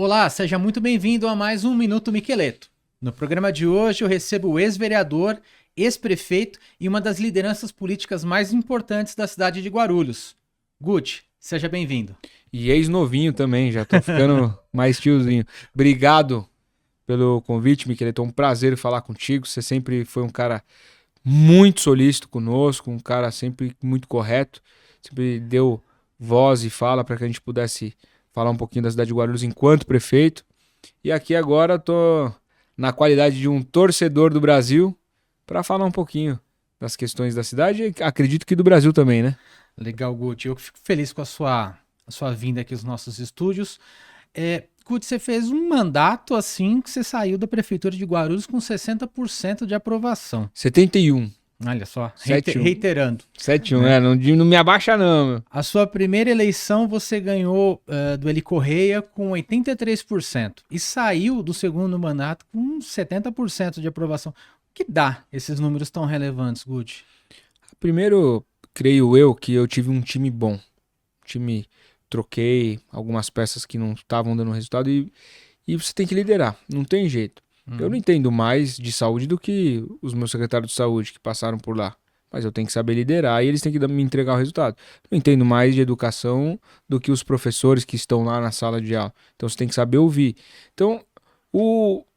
Olá, seja muito bem-vindo a mais um Minuto Miqueleto. No programa de hoje eu recebo o ex-vereador, ex-prefeito e uma das lideranças políticas mais importantes da cidade de Guarulhos. Guti, seja bem-vindo. E ex-novinho também, já tô ficando mais tiozinho. Obrigado pelo convite, Miqueleto. É um prazer falar contigo. Você sempre foi um cara muito solícito conosco, um cara sempre muito correto, sempre deu voz e fala para que a gente pudesse falar um pouquinho da cidade de Guarulhos enquanto prefeito. E aqui agora tô na qualidade de um torcedor do Brasil para falar um pouquinho das questões da cidade e acredito que do Brasil também, né? Legal, Guti. Eu fico feliz com a sua vinda aqui aos nossos estúdios. Guti, você fez um mandato assim que você saiu da prefeitura de Guarulhos com 60% de aprovação. 71. Olha só, 7-1. reiterando. 7-1, Né? não me abaixa não, meu. A sua primeira eleição você ganhou do Eli Correia com 83% e saiu do segundo mandato com 70% de aprovação. O que dá esses números tão relevantes, Guti? Primeiro, creio eu que eu tive um time bom. Troquei algumas peças que não estavam dando resultado e você tem que liderar, não tem jeito. Eu não entendo mais de saúde do que os meus secretários de saúde que passaram por lá. Mas eu tenho que saber liderar e eles têm que me entregar o resultado. Eu entendo mais de educação do que os professores que estão lá na sala de aula. Então você tem que saber ouvir. Então,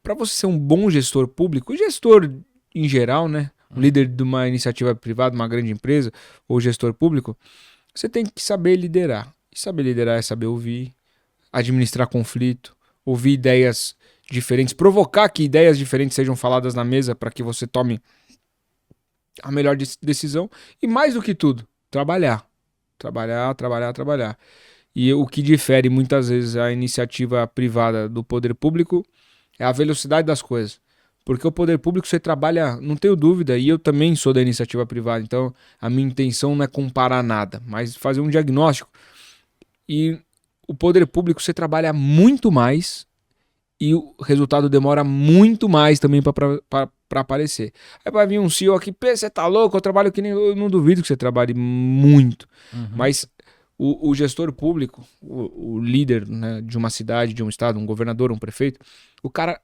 para você ser um bom gestor público, gestor em geral, né? Um líder de uma iniciativa privada, uma grande empresa, ou gestor público, você tem que saber liderar. E saber liderar é saber ouvir, administrar conflito, ouvir ideias diferentes, provocar que ideias diferentes sejam faladas na mesa para que você tome a melhor decisão. E mais do que tudo, trabalhar. Trabalhar, trabalhar, trabalhar. E o que difere muitas vezes a iniciativa privada do poder público é a velocidade das coisas. Porque o poder público você trabalha, não tenho dúvida, e eu também sou da iniciativa privada, então a minha intenção não é comparar nada, mas fazer um diagnóstico. E o poder público você trabalha muito mais e o resultado demora muito mais também para aparecer. Aí vai vir um CEO aqui, você tá louco, eu trabalho que nem... Eu não duvido que você trabalhe muito, mas o gestor público, o líder, né, de uma cidade, de um estado, um governador, um prefeito, o cara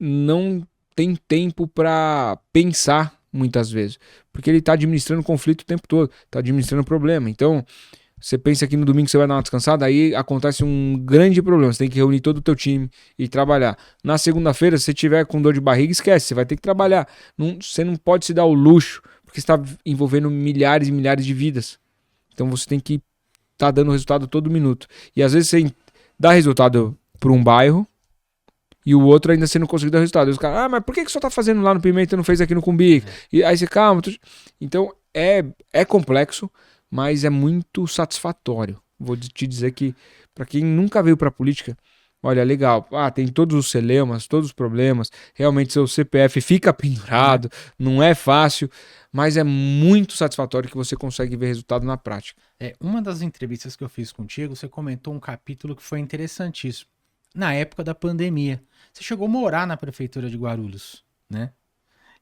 não tem tempo para pensar muitas vezes, porque ele está administrando conflito o tempo todo, está administrando problema. Então, você pensa que no domingo você vai dar uma descansada, aí acontece um grande problema, você tem que reunir todo o teu time e trabalhar. Na segunda-feira, se você tiver com dor de barriga, esquece, você vai ter que trabalhar. Você não pode se dar o luxo, porque você está envolvendo milhares e milhares de vidas. Então você tem que estar dando resultado todo minuto. E às vezes você dá resultado para um bairro, e o outro ainda você não conseguiu dar resultado. E os caras, mas por que você tá fazendo lá no Pimenta e não fez aqui no Cumbica? E aí você, calma. Então é complexo, mas é muito satisfatório. Vou te dizer que, para quem nunca veio pra política, olha, legal, tem todos os celemas, todos os problemas, realmente seu CPF fica pendurado, não é fácil, mas é muito satisfatório que você consegue ver resultado na prática. Uma das entrevistas que eu fiz contigo, você comentou um capítulo que foi interessantíssimo. Na época da pandemia, você chegou a morar na prefeitura de Guarulhos, né?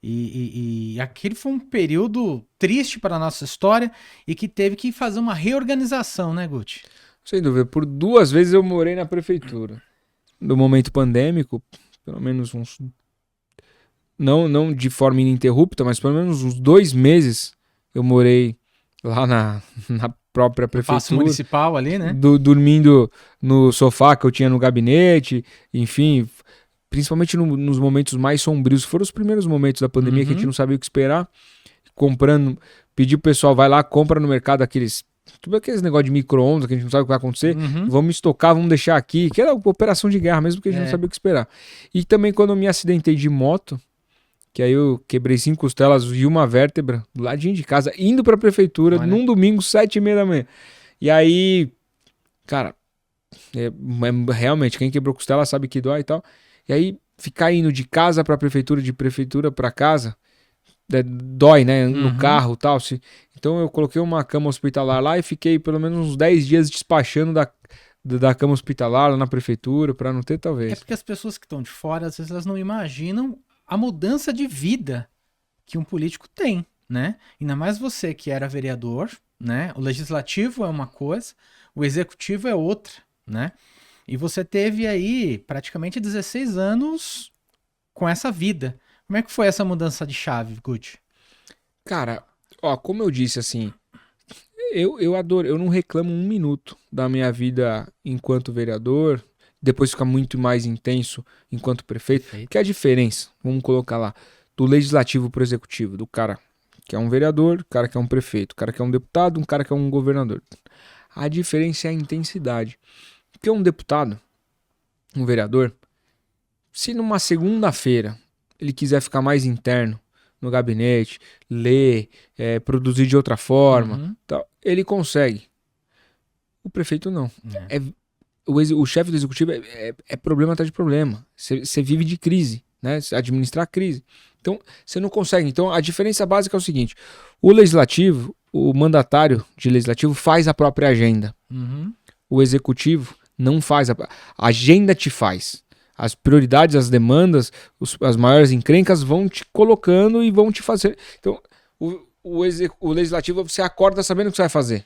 E aquele foi um período triste para a nossa história e que teve que fazer uma reorganização, né, Guti? Sem dúvida, por 2 vezes eu morei na prefeitura. No momento pandêmico, pelo menos uns... Não de forma ininterrupta, mas pelo menos uns 2 meses eu morei lá na própria prefeitura. Paço municipal ali, né? Dormindo no sofá que eu tinha no gabinete, enfim... Principalmente nos momentos mais sombrios. Foram os primeiros momentos da pandemia que a gente não sabia o que esperar. Comprando, pedir pro pessoal, vai lá, compra no mercado tudo aqueles negócios de micro-ondas que a gente não sabe o que vai acontecer. Vamos estocar, vamos deixar aqui. Que era uma operação de guerra mesmo, porque a gente não sabia o que esperar. E também quando eu me acidentei de moto, que aí eu quebrei 5 costelas e uma vértebra do ladinho de casa, indo pra prefeitura, num domingo, 7h30 da manhã. E aí, cara, realmente, quem quebrou costela sabe que dói e tal. E aí, ficar indo de casa pra prefeitura, de prefeitura pra casa, dói, né? No carro e tal. Então, eu coloquei uma cama hospitalar lá e fiquei pelo menos uns 10 dias despachando da cama hospitalar lá na prefeitura, pra não ter, talvez. É porque as pessoas que estão de fora, às vezes, elas não imaginam a mudança de vida que um político tem, né? Ainda mais você que era vereador, né? O legislativo é uma coisa, o executivo é outra, né? E você teve aí praticamente 16 anos com essa vida. Como é que foi essa mudança de chave, Gucci? Cara, ó, como eu disse, assim, eu adoro, eu não reclamo um minuto da minha vida enquanto vereador, depois fica muito mais intenso enquanto prefeito, que Perfeito. é a diferença, vamos colocar lá, do legislativo pro executivo, do cara que é um vereador, do cara que é um prefeito, do cara que é um deputado, um cara que é um governador. A diferença é a intensidade. Porque um deputado, um vereador, se numa segunda-feira ele quiser ficar mais interno no gabinete, ler, produzir de outra forma, Uhum. tal, ele consegue. O prefeito não. É. É, o chefe do executivo é problema atrás de problema. Você vive de crise, né? Cê administrar a crise. Então, você não consegue. Então, a diferença básica é o seguinte: o legislativo, o mandatário de legislativo faz a própria agenda. Uhum. O executivo não faz. A agenda te faz. As prioridades, as demandas, as maiores encrencas vão te colocando e vão te fazer. Então, o legislativo, você acorda sabendo o que você vai fazer.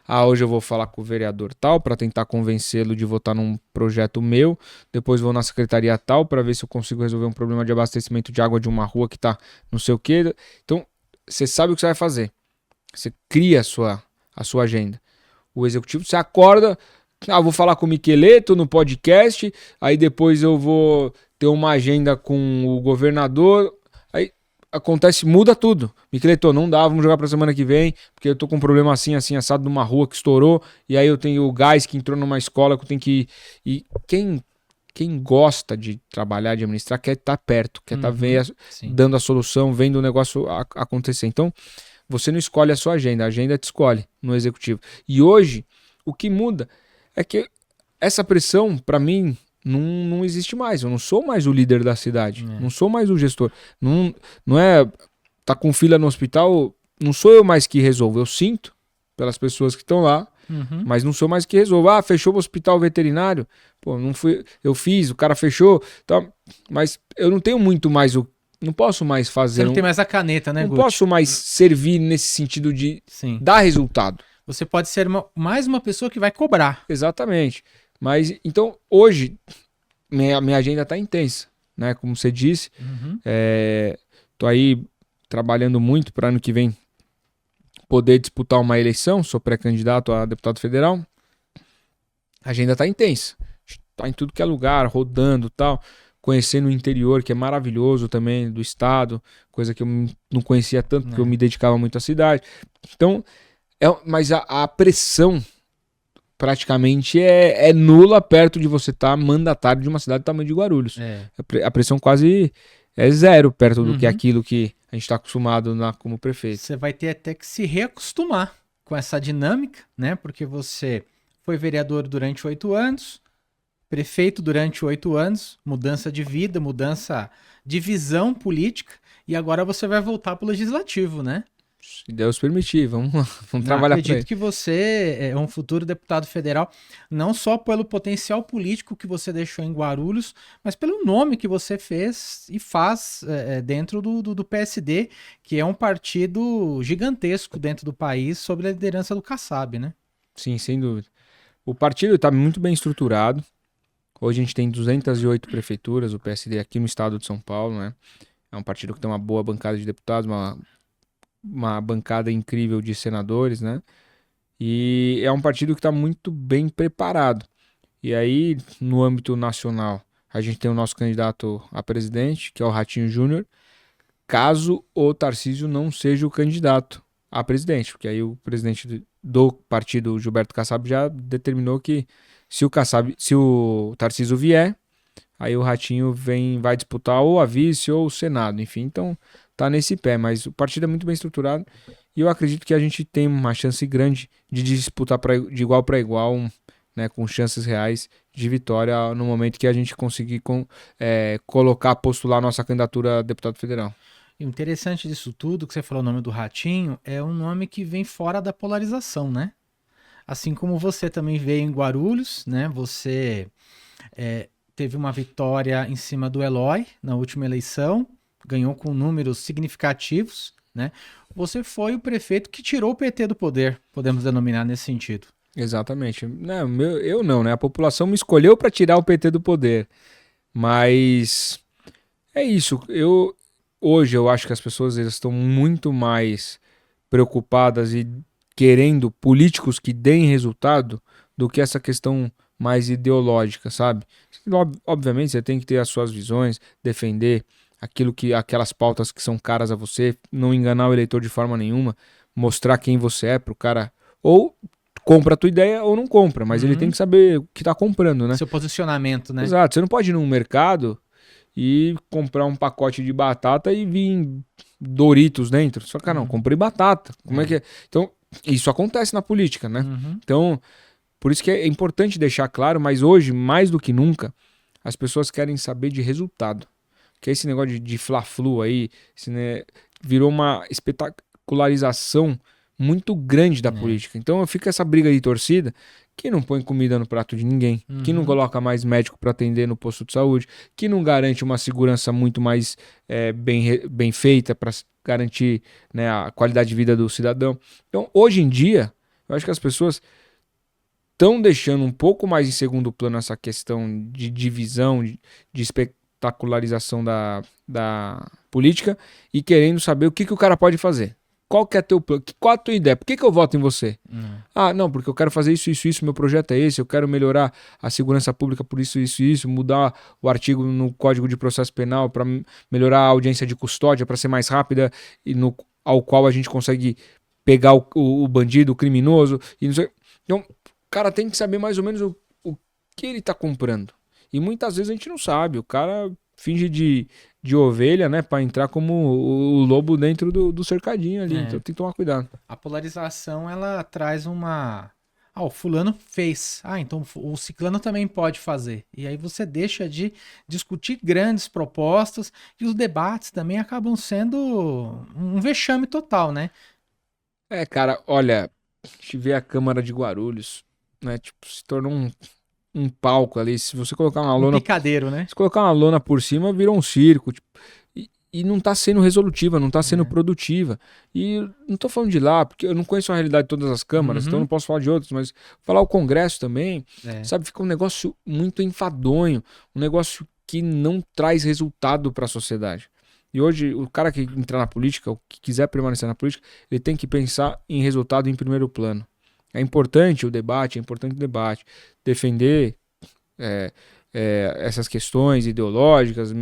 Ah, hoje eu vou falar com o vereador tal para tentar convencê-lo de votar num projeto meu. Depois vou na secretaria tal para ver se eu consigo resolver um problema de abastecimento de água de uma rua que tá não sei o quê. Então, você sabe o que você vai fazer. Você cria a sua agenda. O executivo, você acorda, vou falar com o Miqueleto no podcast, aí depois eu vou ter uma agenda com o governador, aí acontece, muda tudo. Miqueleto, não dá, vamos jogar pra semana que vem, porque eu tô com um problema assim, assim, assado numa rua que estourou, e aí eu tenho o gás que entrou numa escola que eu tenho que ir. E quem gosta de trabalhar, de administrar, quer estar perto, quer estar Sim. dando a solução, vendo o negócio acontecer. Então, você não escolhe a sua agenda, a agenda te escolhe no executivo. E hoje, o que muda é que essa pressão, para mim, não existe mais. Eu não sou mais o líder da cidade, É. não sou mais o gestor. Não é. Tá com fila no hospital, não sou eu mais que resolvo. Eu sinto pelas pessoas que estão lá, Uhum. mas não sou mais que resolvo. Ah, fechou o hospital veterinário? Pô, não fui. Eu fiz, o cara fechou, tá, mas eu não tenho muito mais o. Não posso mais Você fazer. não tem mais a caneta, né, Não Gucci? posso mais servir nesse sentido de Sim. dar resultado. Você pode ser mais uma pessoa que vai cobrar. Exatamente. Mas então hoje minha agenda está intensa, né? Como você disse, Uhum. tô aí trabalhando muito para ano que vem poder disputar uma eleição. Sou pré-candidato a deputado federal. A agenda está intensa. Tá em tudo que é lugar, rodando, tal. Conhecendo o interior, que é maravilhoso também, do estado, coisa que eu não conhecia tanto, porque eu me dedicava muito à cidade. Então, mas a pressão praticamente é nula perto de você estar mandatário de uma cidade do tamanho de Guarulhos. É. A pressão quase é zero perto do que Uhum. aquilo que a gente está acostumado como prefeito. Você vai ter até que se reacostumar com essa dinâmica, né? Porque você foi vereador durante 8 anos, prefeito durante 8 anos, mudança de vida, mudança de visão política, e agora você vai voltar para o legislativo, né? Se Deus permitir, vamos lá, vamos Não, trabalhar para acredito ele. que você é um futuro deputado federal, não só pelo potencial político que você deixou em Guarulhos, mas pelo nome que você fez e faz dentro do PSD, que é um partido gigantesco dentro do país, sob a liderança do Kassab, né? Sim, sem dúvida. O partido está muito bem estruturado. Hoje a gente tem 208 prefeituras, o PSD aqui no estado de São Paulo, né? É um partido que tem uma boa bancada de deputados, uma bancada incrível de senadores, né? E é um partido que está muito bem preparado. E aí, no âmbito nacional, a gente tem o nosso candidato a presidente, que é o Ratinho Júnior, caso o Tarcísio não seja o candidato a presidente, porque aí o presidente do partido, Gilberto Kassab, já determinou que se o Tarcísio vier, aí o Ratinho vai disputar ou a vice ou o Senado, enfim, então tá nesse pé, mas o partido é muito bem estruturado e eu acredito que a gente tem uma chance grande de disputar de igual para igual, né, com chances reais de vitória no momento que a gente conseguir postular nossa candidatura a deputado federal. E o interessante disso tudo, que você falou o nome do Ratinho, é um nome que vem fora da polarização, né? Assim como você também veio em Guarulhos, né? Você teve uma vitória em cima do Eloy na última eleição, ganhou com números significativos, né? Você foi o prefeito que tirou o PT do poder, podemos denominar nesse sentido. Exatamente. Não, eu não, né? A população me escolheu para tirar o PT do poder. Mas é isso. Hoje eu acho que as pessoas elas estão muito mais preocupadas e querendo políticos que deem resultado do que essa questão mais ideológica, sabe? Obviamente você tem que ter as suas visões, defender aquelas pautas que são caras a você, não enganar o eleitor de forma nenhuma, mostrar quem você é pro cara ou compra a tua ideia ou não compra, mas ele tem que saber o que tá comprando, né? Seu posicionamento, né? Exato, você não pode ir num mercado e comprar um pacote de batata e vir Doritos dentro. Só que, não, comprei batata. Como é que é? Então, isso acontece na política, né? Então, por isso que é importante deixar claro, mas hoje, mais do que nunca, as pessoas querem saber de resultado. Que esse negócio de fla-flu aí, virou uma espetacularização muito grande da política. Então fica essa briga de torcida que não põe comida no prato de ninguém, que não coloca mais médico para atender no posto de saúde, que não garante uma segurança muito mais bem feita para garantir, né, a qualidade de vida do cidadão. Então, hoje em dia, eu acho que as pessoas estão deixando um pouco mais em segundo plano essa questão de divisão, de espetacularização da política e querendo saber o que o cara pode fazer. Qual que é teu plano? Qual a tua ideia? Por que eu voto em você? Ah, não, porque eu quero fazer isso, meu projeto é esse, eu quero melhorar a segurança pública por isso, mudar o artigo no Código de Processo Penal para melhorar a audiência de custódia, para ser mais rápida e ao qual a gente consegue pegar o bandido, o criminoso. E não sei. Então, o cara tem que saber mais ou menos o que ele está comprando. E muitas vezes a gente não sabe. O cara finge de ovelha, né, para entrar como o lobo dentro do cercadinho ali. Então tem que tomar cuidado. A polarização, ela traz uma... Ah, o fulano fez. Ah, então o ciclano também pode fazer. E aí você deixa de discutir grandes propostas e os debates também acabam sendo um vexame total, né? Cara, olha, a gente vê a Câmara de Guarulhos, né, tipo, se tornou um palco ali. Se você colocar uma lona... picadeiro, né? Se colocar uma lona por cima, virou um circo. Tipo, e não tá sendo resolutiva, não tá sendo produtiva. E não tô falando de lá, porque eu não conheço a realidade de todas as câmaras, então não posso falar de outras, mas falar o Congresso também, sabe? Fica um negócio muito enfadonho, um negócio que não traz resultado para a sociedade. E hoje, o cara que entrar na política, ou que quiser permanecer na política, ele tem que pensar em resultado em primeiro plano. É importante o debate, defender essas questões ideológicas,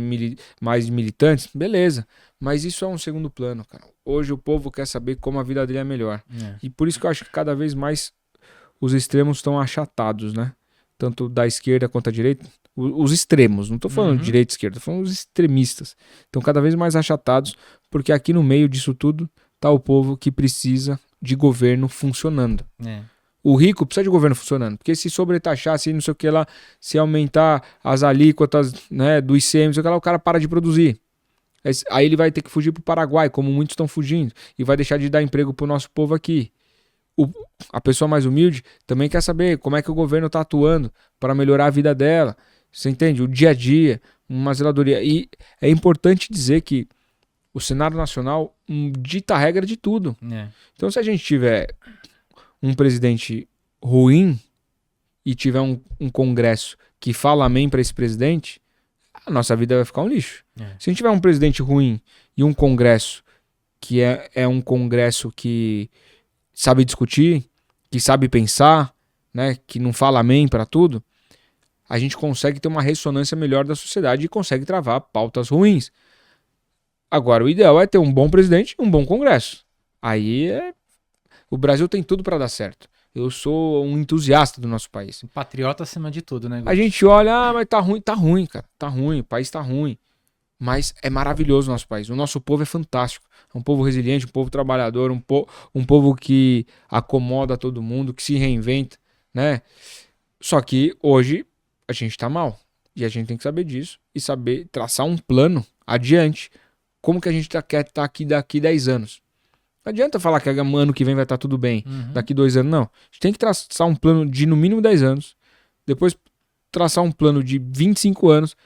mais militantes, beleza. Mas isso é um segundo plano, cara. Hoje o povo quer saber como a vida dele é melhor. E por isso que eu acho que cada vez mais os extremos estão achatados, né? Tanto da esquerda quanto da direita. Os extremos, não tô falando de direita e esquerda, tô falando dos extremistas. Estão cada vez mais achatados, porque aqui no meio disso tudo tá o povo que precisa de governo funcionando. O rico precisa de governo funcionando, porque se sobretaxar, se não sei o que lá, se aumentar as alíquotas, né, do ICM, não sei o que lá, o cara para de produzir. Aí ele vai ter que fugir pro Paraguai, como muitos estão fugindo, e vai deixar de dar emprego pro nosso povo aqui. A pessoa mais humilde também quer saber como é que o governo está atuando para melhorar a vida dela. Você entende? O dia a dia, uma zeladoria. E é importante dizer que o Senado Nacional dita a regra de tudo. Então, se a gente tiver um presidente ruim e tiver um Congresso que fala amém para esse presidente, a nossa vida vai ficar um lixo. Se a gente tiver um presidente ruim e um Congresso que é um Congresso que sabe discutir, que sabe pensar, né, que não fala amém para tudo, a gente consegue ter uma ressonância melhor da sociedade e consegue travar pautas ruins. Agora, o ideal é ter um bom presidente e um bom Congresso. Aí o Brasil tem tudo para dar certo. Eu sou um entusiasta do nosso país. Patriota acima de tudo, né? A gente olha, mas tá ruim, cara. Tá ruim, o país tá ruim. Mas é maravilhoso o nosso país. O nosso povo é fantástico. É um povo resiliente, um povo trabalhador, um povo que acomoda todo mundo, que se reinventa, né? Só que hoje a gente tá mal. E a gente tem que saber disso e saber traçar um plano adiante. Como que a gente quer estar aqui daqui 10 anos? Não adianta falar que ano que vem vai estar tudo bem, daqui 2 anos, não. A gente tem que traçar um plano de no mínimo 10 anos, depois traçar um plano de 25 anos.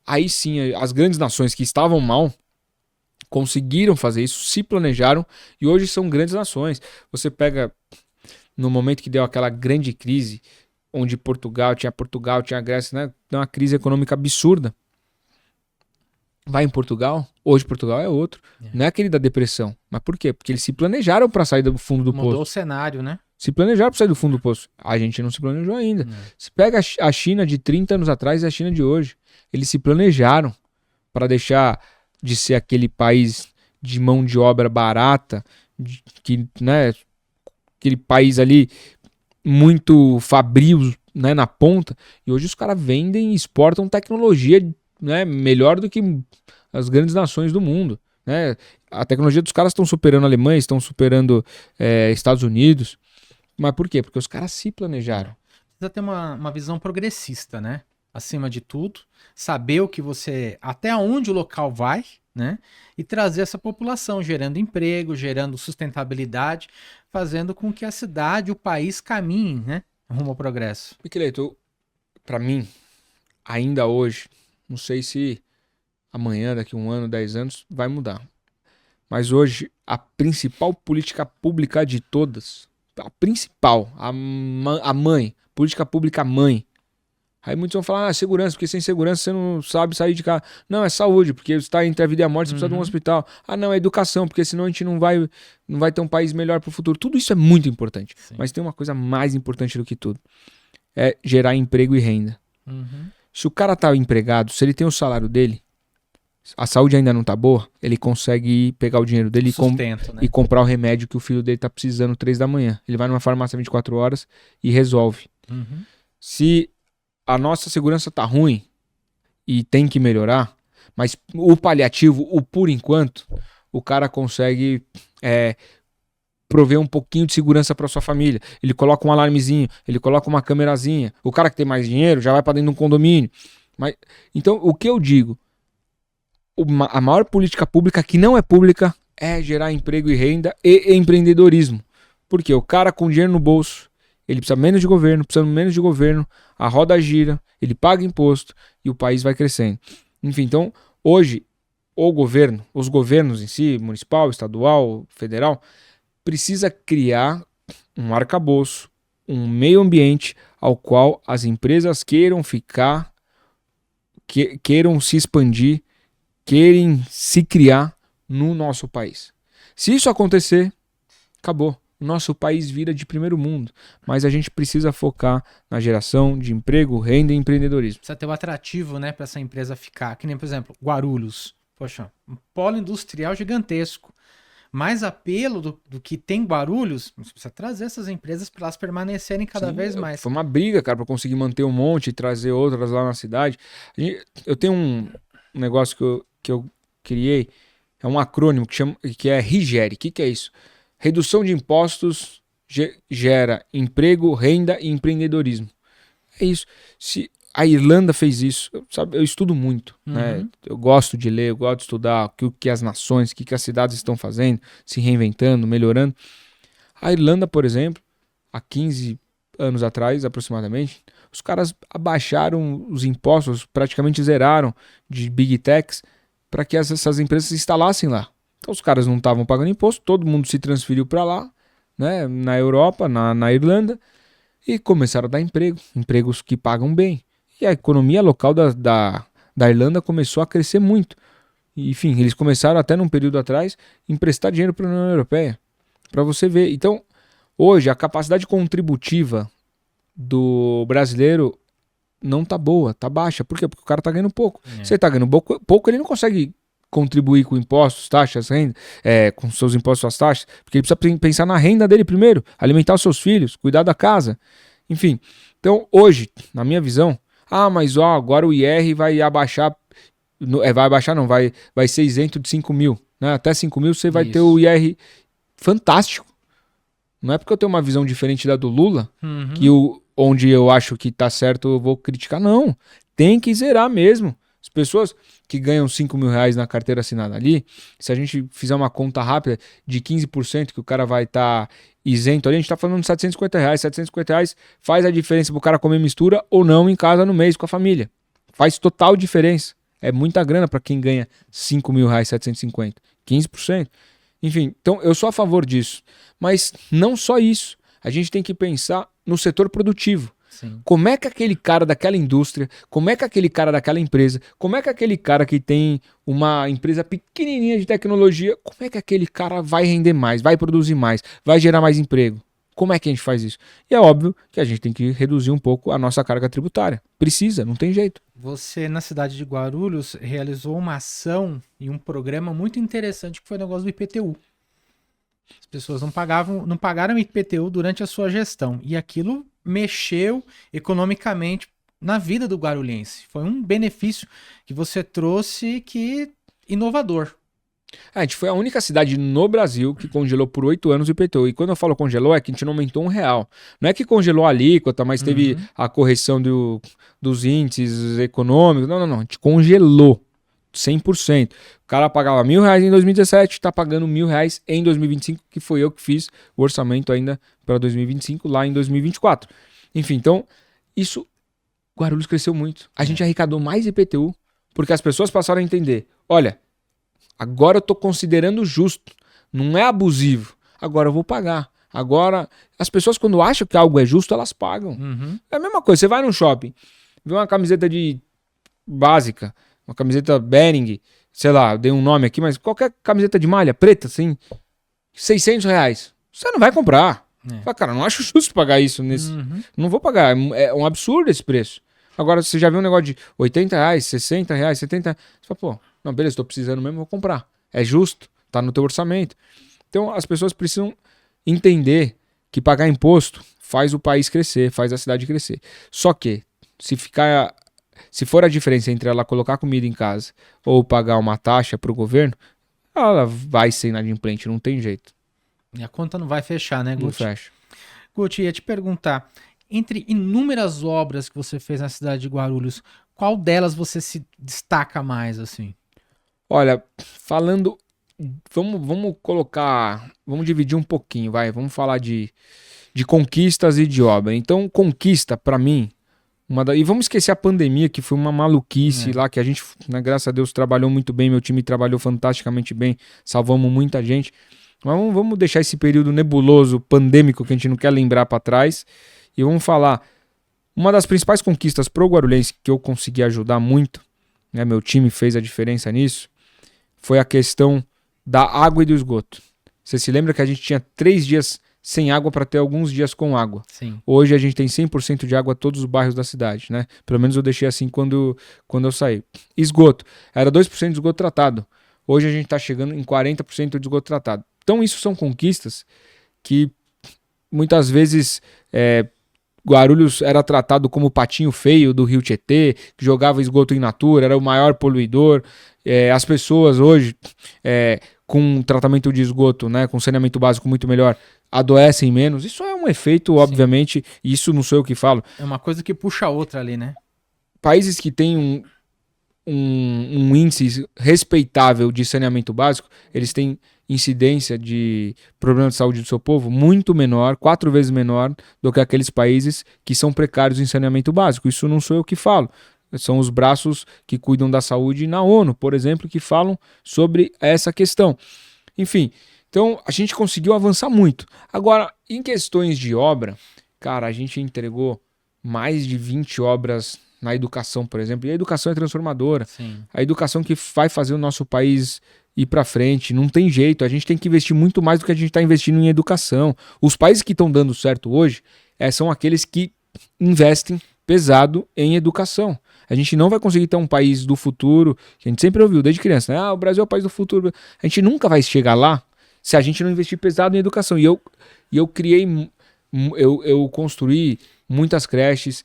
Aí sim, as grandes nações que estavam mal conseguiram fazer isso, se planejaram e hoje são grandes nações. Você pega no momento que deu aquela grande crise, onde Portugal, tinha Grécia, né? Deu uma crise econômica absurda. Vai em Portugal, hoje Portugal é outro. Não é aquele da depressão. Mas por quê? Porque eles se planejaram para sair do fundo do Mudou poço. o cenário, né? Se planejaram para sair do fundo do poço. A gente não se planejou ainda. Se pega a China de 30 anos atrás e a China de hoje. Eles se planejaram para deixar de ser aquele país de mão de obra barata, né, aquele país ali muito fabril, né, na ponta. E hoje os caras vendem e exportam tecnologia, né, melhor do que as grandes nações do mundo. Né? A tecnologia dos caras estão superando a Alemanha, estão superando Estados Unidos. Mas por quê? Porque os caras se planejaram. Precisa ter uma visão progressista, né? Acima de tudo, saber o que até onde o local vai, né? E trazer essa população, gerando emprego, gerando sustentabilidade, fazendo com que a cidade, o país caminhem, né? Rumo ao progresso. Miqueleto, para mim, ainda hoje, não sei se amanhã, daqui a 1 ano, 10 anos, vai mudar. Mas hoje, a principal política pública de todas, a principal, a mãe, política pública mãe. Aí muitos vão falar, segurança, porque sem segurança você não sabe sair de casa. Não, é saúde, porque você está entre a vida e a morte, você precisa de um hospital. Não, é educação, porque senão a gente não vai ter um país melhor para o futuro. Tudo isso é muito importante. Sim. Mas tem uma coisa mais importante do que tudo. É gerar emprego e renda. Se o cara tá empregado, se ele tem o salário dele, a saúde ainda não tá boa, ele consegue pegar o dinheiro dele e comprar o remédio que o filho dele tá precisando 3 da manhã. Ele vai numa farmácia 24 horas e resolve. Se a nossa segurança tá ruim e tem que melhorar, mas o paliativo, o por enquanto, o cara consegue prover um pouquinho de segurança para sua família. Ele coloca um alarmezinho, ele coloca uma câmerazinha. O cara que tem mais dinheiro já vai para dentro de um condomínio. Então, o que eu digo? A maior política pública que não é pública é gerar emprego e renda e empreendedorismo. Porque o cara com dinheiro no bolso, ele precisa menos de governo, a roda gira, ele paga imposto e o país vai crescendo. Enfim, então, hoje, os governos em si, municipal, estadual, federal, precisa criar um arcabouço, um meio ambiente ao qual as empresas queiram ficar, queiram se expandir, querem se criar no nosso país. Se isso acontecer, acabou. Nosso país vira de primeiro mundo. Mas a gente precisa focar na geração de emprego, renda e empreendedorismo. Precisa ter um atrativo, né, para essa empresa ficar. Que nem, por exemplo, Guarulhos. Poxa, um polo industrial gigantesco. Mais apelo do que tem Guarulhos, você precisa trazer essas empresas para elas permanecerem cada vez mais. Foi uma briga, cara, para conseguir manter um monte e trazer outras lá na cidade. Eu tenho um negócio que eu criei, é um acrônimo que é RIGERE. O que é isso? Redução de impostos gera emprego, renda e empreendedorismo. É isso. Se a Irlanda fez isso, eu estudo muito, né? Eu gosto de ler, eu gosto de estudar o que as nações, o que as cidades estão fazendo, se reinventando, melhorando. A Irlanda, por exemplo, há 15 anos atrás, aproximadamente, os caras abaixaram os impostos, praticamente zeraram de Big Techs para que essas empresas se instalassem lá. Então os caras não estavam pagando imposto, todo mundo se transferiu para lá, né, na Europa, na Irlanda, e começaram a dar empregos que pagam bem. E a economia local da Irlanda começou a crescer muito. E, enfim, eles começaram até num período atrás emprestar dinheiro para a União Europeia, para você ver. Então, hoje, a capacidade contributiva do brasileiro não tá boa, tá baixa. Por quê? Porque o cara tá ganhando pouco. Se ele tá ganhando pouco, ele não consegue contribuir com impostos, taxas, renda, com seus impostos, suas taxas, porque ele precisa pensar na renda dele primeiro, alimentar os seus filhos, cuidar da casa, enfim. Então, hoje, na minha visão, mas agora o IR vai abaixar, vai ser isento de 5 mil, né? Até 5 mil você vai ter o IR fantástico. Não é porque eu tenho uma visão diferente da do Lula, onde eu acho que tá certo eu vou criticar, não. Tem que zerar mesmo. As pessoas que ganham 5 mil reais na carteira assinada ali, se a gente fizer uma conta rápida de 15% que o cara vai estar isento ali, a gente tá falando de 750 reais. 750 reais faz a diferença pro cara comer mistura ou não em casa no mês com a família. Faz total diferença. É muita grana para quem ganha 5 mil reais, 750. 15%. Enfim, então eu sou a favor disso. Mas não só isso. A gente tem que pensar no setor produtivo. Sim. Como é que aquele cara daquela indústria, como é que aquele cara daquela empresa, como é que aquele cara que tem uma empresa pequenininha de tecnologia, como é que aquele cara vai render mais, vai produzir mais, vai gerar mais emprego? Como é que a gente faz isso? E é óbvio que a gente tem que reduzir um pouco a nossa carga tributária. Precisa, não tem jeito. Você, na cidade de Guarulhos, realizou uma ação e um programa muito interessante que foi o negócio do IPTU. As pessoas não pagaram IPTU durante a sua gestão. E aquilo mexeu economicamente na vida do guarulhense. Foi um benefício que você trouxe que inovador. A gente foi a única cidade no Brasil que congelou por 8 anos o IPTU. E quando eu falo congelou, é que a gente não aumentou R$1. Não é que congelou a alíquota, mas teve a correção dos índices econômicos. Não. A gente congelou 100%. O cara pagava R$1.000 em 2017, está pagando R$1.000 em 2025, que foi eu que fiz o orçamento ainda para 2025, lá em 2024. Enfim, então, isso, Guarulhos cresceu muito. A gente arrecadou mais IPTU, porque as pessoas passaram a entender, olha, agora eu estou considerando justo, não é abusivo. Agora eu vou pagar. Agora, as pessoas quando acham que algo é justo, elas pagam. É a mesma coisa, você vai num shopping, vê uma camiseta de básica, uma camiseta Bering, sei lá, eu dei um nome aqui, mas qualquer camiseta de malha preta, assim, R$600. Você não vai comprar. Fala, cara, não acho justo pagar isso nesse. Não vou pagar, é um absurdo esse preço. Agora, você já viu um negócio de R$80, R$60, R$70, você fala, pô, não, beleza, tô precisando mesmo, vou comprar. É justo, tá no teu orçamento. Então, as pessoas precisam entender que pagar imposto faz o país crescer, faz a cidade crescer. Só que, se for a diferença entre ela colocar comida em casa ou pagar uma taxa pro governo, ela vai ser inadimplente, não tem jeito. E a conta não vai fechar, né, Guti? Não fecha. Guti, ia te perguntar, entre inúmeras obras que você fez na cidade de Guarulhos, qual delas você se destaca mais, assim? Olha, falando... Vamos colocar... Vamos dividir um pouquinho, vai. Vamos falar de conquistas e de obra. Então, conquista, pra mim... E vamos esquecer a pandemia, que foi uma maluquice lá, que a gente, né, graças a Deus, trabalhou muito bem, meu time trabalhou fantasticamente bem, salvamos muita gente. Mas vamos deixar esse período nebuloso, pandêmico, que a gente não quer lembrar para trás, e vamos falar. Uma das principais conquistas pro Guarulhense, que eu consegui ajudar muito, né, meu time fez a diferença nisso, foi a questão da água e do esgoto. Você se lembra que a gente tinha 3 dias sem água para ter alguns dias com água. Sim. Hoje a gente tem 100% de água em todos os bairros da cidade, né? Pelo menos eu deixei assim quando eu saí. Esgoto. Era 2% de esgoto tratado. Hoje a gente está chegando em 40% de esgoto tratado. Então isso são conquistas que muitas vezes Guarulhos era tratado como o patinho feio do Rio Tietê, que jogava esgoto in natura, era o maior poluidor. As pessoas hoje, com tratamento de esgoto, né, com saneamento básico muito melhor, adoecem menos. Isso é um efeito, obviamente, e isso não sou eu que falo. É uma coisa que puxa a outra ali, né? Países que têm um índice respeitável de saneamento básico, eles têm incidência de problema de saúde do seu povo muito menor, 4 vezes menor do que aqueles países que são precários em saneamento básico. Isso não sou eu que falo. São os braços que cuidam da saúde na ONU, por exemplo, que falam sobre essa questão. Enfim, então a gente conseguiu avançar muito. Agora, em questões de obra, cara, a gente entregou mais de 20 obras na educação, por exemplo, e a educação é transformadora. Sim. A educação que vai fazer o nosso país ir para frente, não tem jeito, a gente tem que investir muito mais do que a gente está investindo em educação. Os países que estão dando certo hoje são aqueles que investem pesado em educação. A gente não vai conseguir ter um país do futuro, que a gente sempre ouviu desde criança, né? O Brasil é o país do futuro. A gente nunca vai chegar lá se a gente não investir pesado em educação. E eu construí muitas creches,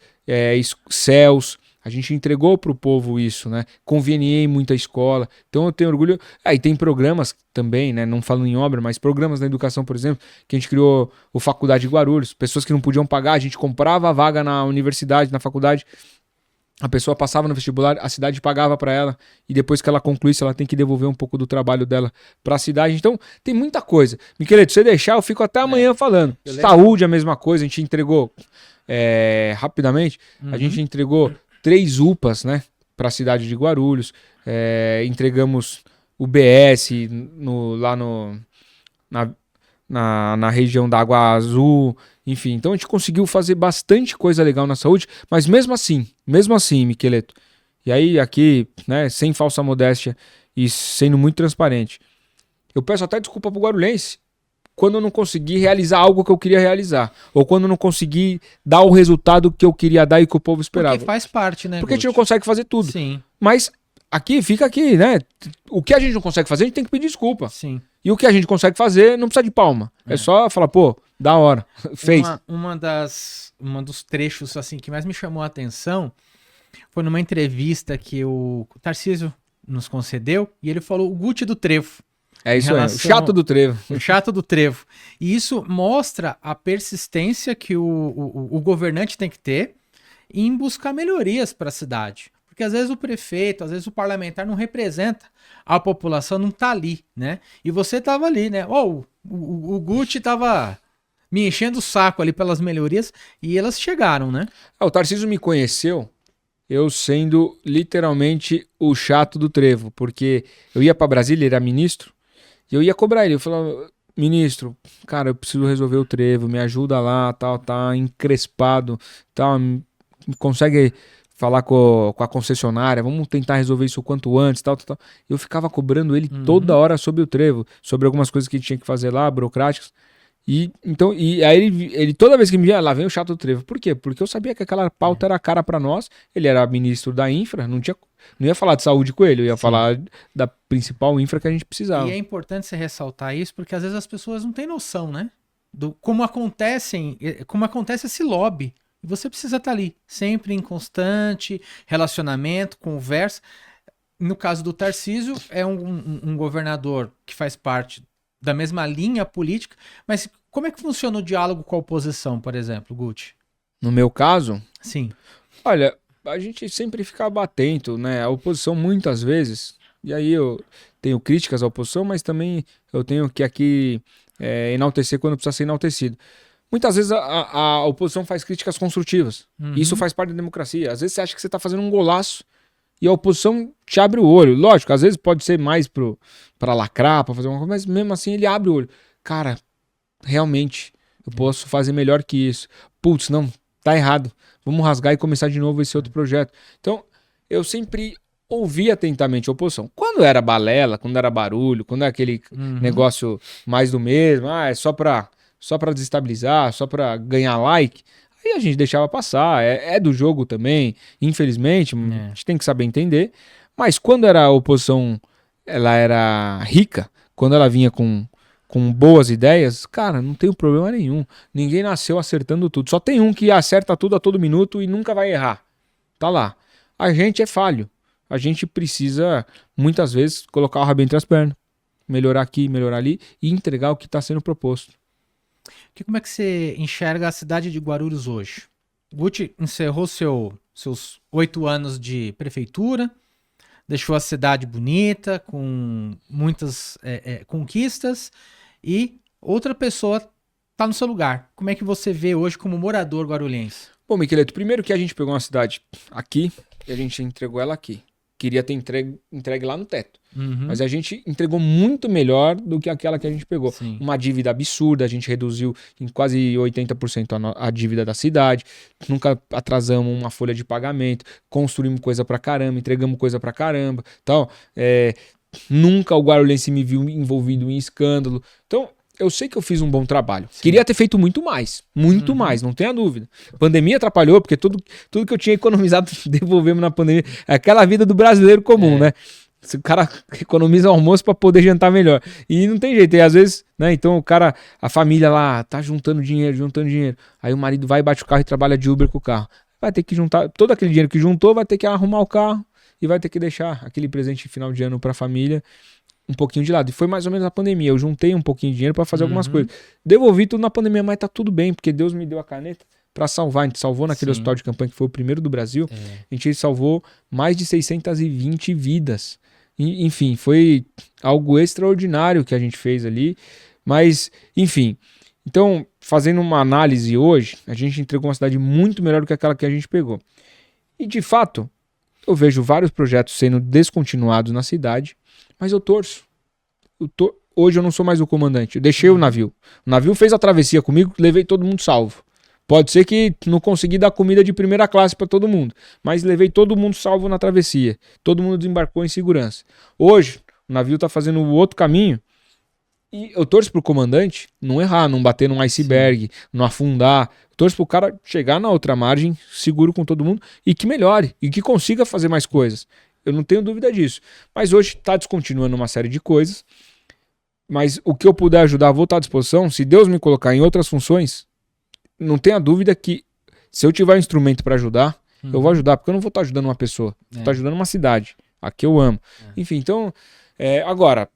CELS, a gente entregou para o povo isso, né? Conveniei muita escola. Então eu tenho orgulho. E tem programas também, né? Não falando em obra, mas programas na educação, por exemplo, que a gente criou o Faculdade de Guarulhos. Pessoas que não podiam pagar, a gente comprava a vaga na universidade, na faculdade. A pessoa passava no vestibular, a cidade pagava para ela, e depois que ela concluísse, ela tem que devolver um pouco do trabalho dela para a cidade. Então, tem muita coisa. Miqueleto, se você deixar, eu fico até amanhã falando. Saúde, a mesma coisa, a gente entregou rapidamente, a gente entregou 3 UPAs, né, para a cidade de Guarulhos, entregamos o BS na região da Água Azul, enfim. Então a gente conseguiu fazer bastante coisa legal na saúde, mas mesmo assim, Miqueleto, e aí aqui, né, sem falsa modéstia e sendo muito transparente, eu peço até desculpa pro guarulhense quando eu não consegui realizar algo que eu queria realizar, ou quando eu não consegui dar o resultado que eu queria dar e que o povo esperava. Porque faz parte, né, Porque a gente não Guti? consegue fazer tudo. Sim, Mas fica aqui, né? O que a gente não consegue fazer, a gente tem que pedir desculpa. sim. E o que a gente consegue fazer, não precisa de palma. É só falar, pô, da hora, fez. Uma dos trechos assim que mais me chamou a atenção foi numa entrevista que o Tarcísio nos concedeu e ele falou o Guti do Trevo. É isso aí, o relação- chato do trevo. O chato do trevo. E isso mostra a persistência que o governante tem que ter em buscar melhorias para a cidade. Porque às vezes o prefeito, às vezes o parlamentar não representa a população, não tá ali, né? E você tava ali, né? O Guti tava me enchendo o saco ali pelas melhorias e elas chegaram, né? O Tarcísio me conheceu, eu sendo literalmente o chato do trevo, porque eu ia pra Brasília, ele era ministro, e eu ia cobrar ele. Eu falava, ministro, cara, eu preciso resolver o trevo, me ajuda lá, tal, tá encrespado, tal, consegue falar com a concessionária, vamos tentar resolver isso o quanto antes, tal, tal, tal. Eu ficava cobrando ele toda hora sobre o trevo, sobre algumas coisas que ele tinha que fazer lá, burocráticas. E aí ele toda vez que me via, lá vem o chato do trevo. Por quê? Porque eu sabia que aquela pauta era cara pra nós. Ele era ministro da infra, não ia falar de saúde com ele, eu ia falar da principal infra que a gente precisava. E é importante você ressaltar isso porque às vezes as pessoas não têm noção, né? Do como acontece esse lobby. E você precisa estar ali, sempre em constante relacionamento, conversa. No caso do Tarcísio, é um governador que faz parte da mesma linha política, mas como é que funciona o diálogo com a oposição, por exemplo, Guti? No meu caso, Sim. olha, a gente sempre ficava atento, né? A oposição muitas vezes, e aí eu tenho críticas à oposição, mas também eu tenho que aqui enaltecer quando precisa ser enaltecido. Muitas vezes a oposição faz críticas construtivas. Uhum. E isso faz parte da democracia. Às vezes você acha que você está fazendo um golaço e a oposição te abre o olho. Lógico, às vezes pode ser mais pra lacrar, pra fazer uma coisa, mas mesmo assim ele abre o olho. Cara, realmente, eu posso fazer melhor que isso. Putz, não, tá errado. Vamos rasgar e começar de novo esse outro projeto. Então, eu sempre ouvi atentamente a oposição. Quando era balela, quando era barulho, quando era aquele negócio mais do mesmo, é só pra desestabilizar, só pra ganhar like, aí a gente deixava passar. É do jogo também, infelizmente, a gente tem que saber entender. Mas quando era a oposição, ela era rica, quando ela vinha com boas ideias, cara, não tem problema nenhum. Ninguém nasceu acertando tudo. Só tem um que acerta tudo a todo minuto e nunca vai errar. Tá lá. A gente é falho. A gente precisa, muitas vezes, colocar o rabo entre as pernas. Melhorar aqui, melhorar ali e entregar o que está sendo proposto. Como é que você enxerga a cidade de Guarulhos hoje? Guti encerrou seus 8 anos de prefeitura, deixou a cidade bonita, com muitas conquistas, e outra pessoa está no seu lugar. Como é que você vê hoje como morador guarulhense? Bom, Miqueleto, primeiro que a gente pegou uma cidade aqui e a gente entregou ela aqui. Queria ter entregue lá no teto. Mas a gente entregou muito melhor do que aquela que a gente pegou. Sim. Uma dívida absurda, a gente reduziu em quase 80% a dívida da cidade, nunca atrasamos uma folha de pagamento, construímos coisa pra caramba, entregamos coisa pra caramba. Então, nunca o guarulhense me viu envolvido em escândalo. Então, eu sei que eu fiz um bom trabalho. Sim. Queria ter feito muito mais, não tenha dúvida. A pandemia atrapalhou, porque tudo que eu tinha economizado devolvemos na pandemia. É aquela vida do brasileiro comum, né? O cara economiza o almoço pra poder jantar melhor. E não tem jeito, e às vezes, né? Então a família lá tá juntando dinheiro. Aí o marido vai, bate o carro e trabalha de Uber com o carro. Vai ter que juntar, todo aquele dinheiro que juntou, vai ter que arrumar o carro e vai ter que deixar aquele presente final de ano pra família um pouquinho de lado. E foi mais ou menos na pandemia. Eu juntei um pouquinho de dinheiro pra fazer algumas coisas. Devolvi tudo na pandemia, mas tá tudo bem, porque Deus me deu a caneta pra salvar. A gente salvou naquele hospital de campanha que foi o primeiro do Brasil. A gente salvou mais de 620 vidas. Enfim, foi algo extraordinário que a gente fez ali. Mas, enfim. Então, fazendo uma análise hoje, a gente entregou uma cidade muito melhor do que aquela que a gente pegou. E, de fato, eu vejo vários projetos sendo descontinuados na cidade, mas eu torço. hoje eu não sou mais o comandante. Eu deixei o navio. O navio fez a travessia comigo, levei todo mundo salvo. Pode ser que não consegui dar comida de primeira classe para todo mundo, mas levei todo mundo salvo na travessia. Todo mundo desembarcou em segurança. Hoje, o navio tá fazendo o outro caminho e eu torço pro comandante não errar, não bater num iceberg, não afundar. Eu torço pro cara chegar na outra margem, seguro com todo mundo e que melhore e que consiga fazer mais coisas. Eu não tenho dúvida disso. Mas hoje tá descontinuando uma série de coisas. Mas o que eu puder ajudar, vou estar à disposição. Se Deus me colocar em outras funções, não tenha dúvida que se eu tiver um instrumento para ajudar, eu vou ajudar, porque eu não vou estar ajudando uma pessoa, vou estar ajudando uma cidade, a que eu amo. Enfim, então, agora,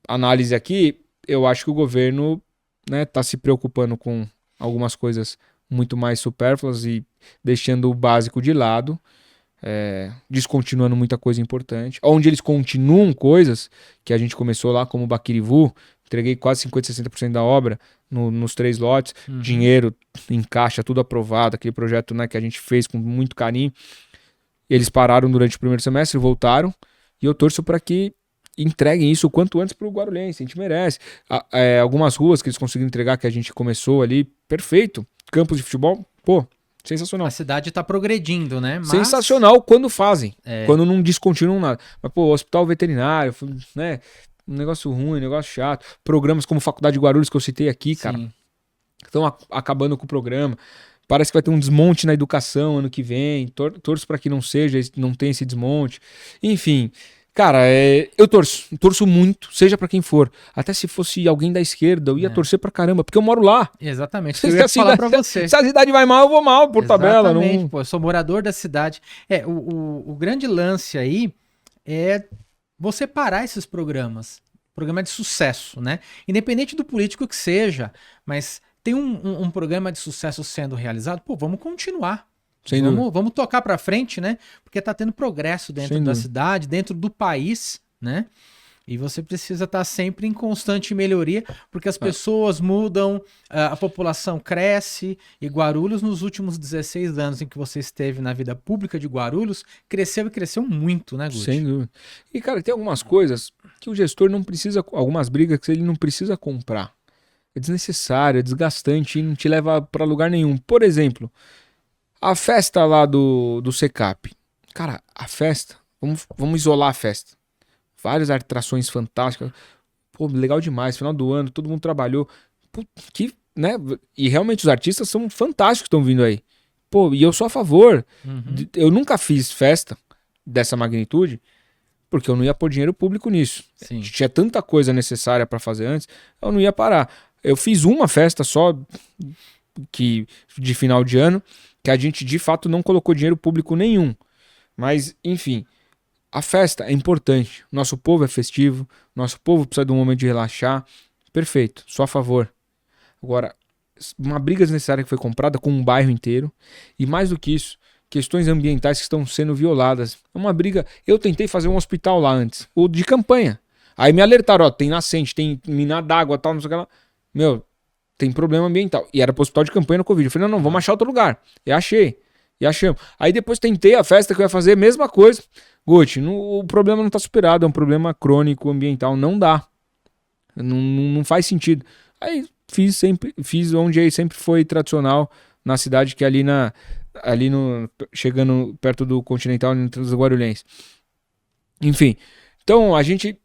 análise aqui, eu acho que o governo, né, tá se preocupando com algumas coisas muito mais supérfluas e deixando o básico de lado, descontinuando muita coisa importante. Onde eles continuam coisas que a gente começou lá, como o Baquirivu, entreguei quase 50%, 60% da obra nos 3 lotes, dinheiro em caixa, tudo aprovado, aquele projeto, né, que a gente fez com muito carinho. Eles pararam durante o primeiro semestre, voltaram, e eu torço para que entreguem isso o quanto antes para o Guarulhense, a gente merece. Algumas ruas que eles conseguiram entregar, que a gente começou ali, perfeito. Campos de futebol, pô, sensacional. A cidade está progredindo, né? Mas... Sensacional quando fazem, quando não descontinuam nada. Mas, pô, hospital veterinário, né? Um negócio ruim, um negócio chato. Programas como Faculdade de Guarulhos, que eu citei aqui, cara, estão acabando com o programa. Parece que vai ter um desmonte na educação ano que vem. Torço para que não seja, não tenha esse desmonte. Enfim, cara, eu torço muito, seja para quem for. Até se fosse alguém da esquerda, eu ia torcer pra caramba, porque eu moro lá. Exatamente, eu ia falar pra você. Se a cidade vai mal, eu vou mal, por tabela. Exatamente, pô, eu sou morador da cidade. O grande lance aí é você parar esses programas. Programa de sucesso, né? Independente do político que seja, mas tem um programa de sucesso sendo realizado, pô, vamos continuar. Vamos tocar pra frente, né? Porque tá tendo progresso dentro da cidade, dentro do país, né? E você precisa estar sempre em constante melhoria, porque as pessoas mudam, a população cresce, e Guarulhos, nos últimos 16 anos em que você esteve na vida pública de Guarulhos, cresceu e cresceu muito, né, Guti? Sem dúvida. E, cara, tem algumas coisas que o gestor não precisa, algumas brigas que ele não precisa comprar. É desnecessário, é desgastante e não te leva pra lugar nenhum. Por exemplo, a festa lá do Secap. Cara, a festa, vamos isolar a festa. Várias atrações fantásticas. Pô, legal demais. Final do ano, todo mundo trabalhou. Pô, né? E realmente os artistas são fantásticos que estão vindo aí. Pô, e eu sou a favor. Eu nunca fiz festa dessa magnitude porque eu não ia pôr dinheiro público nisso. Sim. Tinha tanta coisa necessária para fazer antes, eu não ia parar. Eu fiz uma festa só de final de ano que a gente de fato não colocou dinheiro público nenhum. Mas, enfim... A festa é importante, nosso povo é festivo, nosso povo precisa de um momento de relaxar, perfeito, sou a favor. Agora, uma briga desnecessária que foi comprada com um bairro inteiro, e mais do que isso, questões ambientais que estão sendo violadas. É uma briga, eu tentei fazer um hospital lá antes, ou de campanha, aí me alertaram, ó, tem nascente, tem mina d'água, tal, não sei o que lá, meu, tem problema ambiental, e era pro hospital de campanha no Covid, eu falei, não, vamos achar outro lugar, e achei. E achamos. Aí depois tentei a festa que eu ia fazer, mesma coisa. Guti, o problema não está superado, é um problema crônico, ambiental, não dá. Não faz sentido. Aí fiz onde sempre foi tradicional, na cidade que é chegando perto do Continental, entre os Guarulhenses. Enfim, então a gente